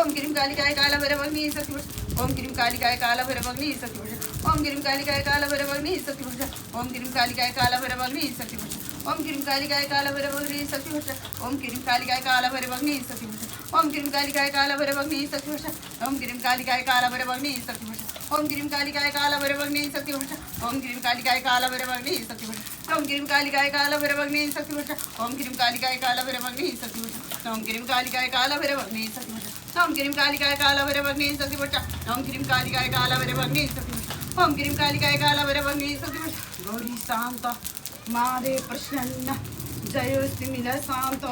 ओम cream कालिकाय कालभैरवाग्नि शक्तिभूषा ओम cream कालिकाय कालभैरवाग्नि शक्तिभूषा ओम cream कालिकाय कालभैरवाग्नि शक्तिभूषा ओम cream कालिकाय कालभैरवाग्नि शक्तिभूषा ओम cream कालिकाय कालभैरवाग्नि शक्तिभूषा ओम cream कालिकाय कालभैरवाग्नि शक्तिभूषा ओम cream कालिकाय कालभैरवाग्नि शक्तिभूषा ओम cream कालिकाय कालभैरवाग्नि शक्तिभूषा ओम cream कालिकाय कालभैरवाग्नि शक्तिभूषा ओम cream कालिकाय कालभैरवाग्नि शक्तिभूषा ओम cream कालिकाय कालभैरवाग्नि शक्तिभूषा ओम cream कालिकाय कालभैरवाग्नि शक्तिभूषा ओम cream कालिकाय कालभैरवाग्नि शक्तिभूषा ओम cream कालिकाय कालभैरवाग्नि शक्तिभूषा ओम cream कालिकाय कालभैरवाग्नि शक्तिभूषा ओम cream कालिकाय कालभैरवाग्नि शक्तिभूषा Gauri शांत महादेव प्रसन्न जयोस्ति मिला शांत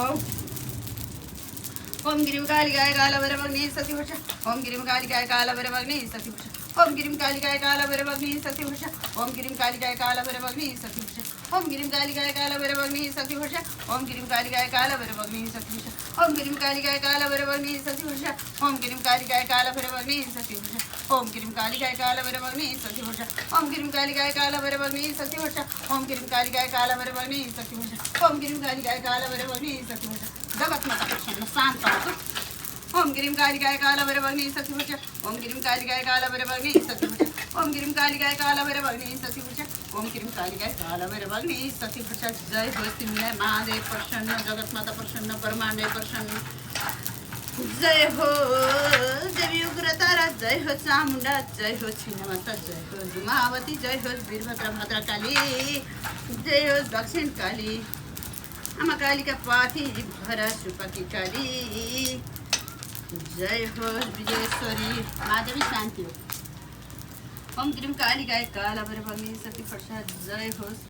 ओम गिरिम कालिकाय कालभैरवाग्नि शक्तिभूषा ओम गिरिम कालिकाय कालभैरवाग्नि शक्तिभूषा ओम गिरिम कालिकाय कालभैरवाग्नि शक्तिभूषा ओम गिरिम कालिकाय कालभैरवाग्नि शक्तिभूषा ओम गिरिम कालिकाय कालभैरवाग्नि शक्तिभूषा ओम गिरिम कालिकाय कालभैरवाग्नि शक्तिभूषा ओम गिरिम कालिकाय कालभैरवाग्नि शक्तिभूषा ओम गिरिम कालिकाय कालभैरवाग्नि शक्तिभूषा ओम गिरिम कालिकाय कालभैरवाग्नि शक्तिभूषा ओम गिरिम कालिकाय कालभैरवाग्नि शक्तिभूषा ओम गिरिम कालिकाय कालभैरवाग्नि शक्तिभूषा ओम गिरिम कालिकाय कालभैरवाग्नि शक्तिभूषा जगत माता प्रसन्न शांत होतो ओम गिरिम कालिकाय कालभैरवाग्नि शक्तिभूषा ओम गिरिम कालिकाय कालभैरवाग्नि शक्तिभूषा ओम गिरिम कालिकाय कालभैरवाग्नि शक्तिभूषा ओम गिरिम कालिकाय कालभैरवाग्नि शक्तिभूषा जय हो सिमला महादेव प्रसन्न जगत माता प्रसन्न परमानंद प्रसन्न जय हो देवी उग्रतारा जय हो चामुंडा जय हो छिन्नमाता जय हो दुमावती जय हो वीरभद्र भद्रकाली जय हो दक्षिण काली अमा कालिका पाथी भरा सुपकी काली जय हो विजयेश्वरी महादेवी शांति हो ओम क्रीम कालिकाय कालभैरवाग्नि शक्तिभूषा जय हो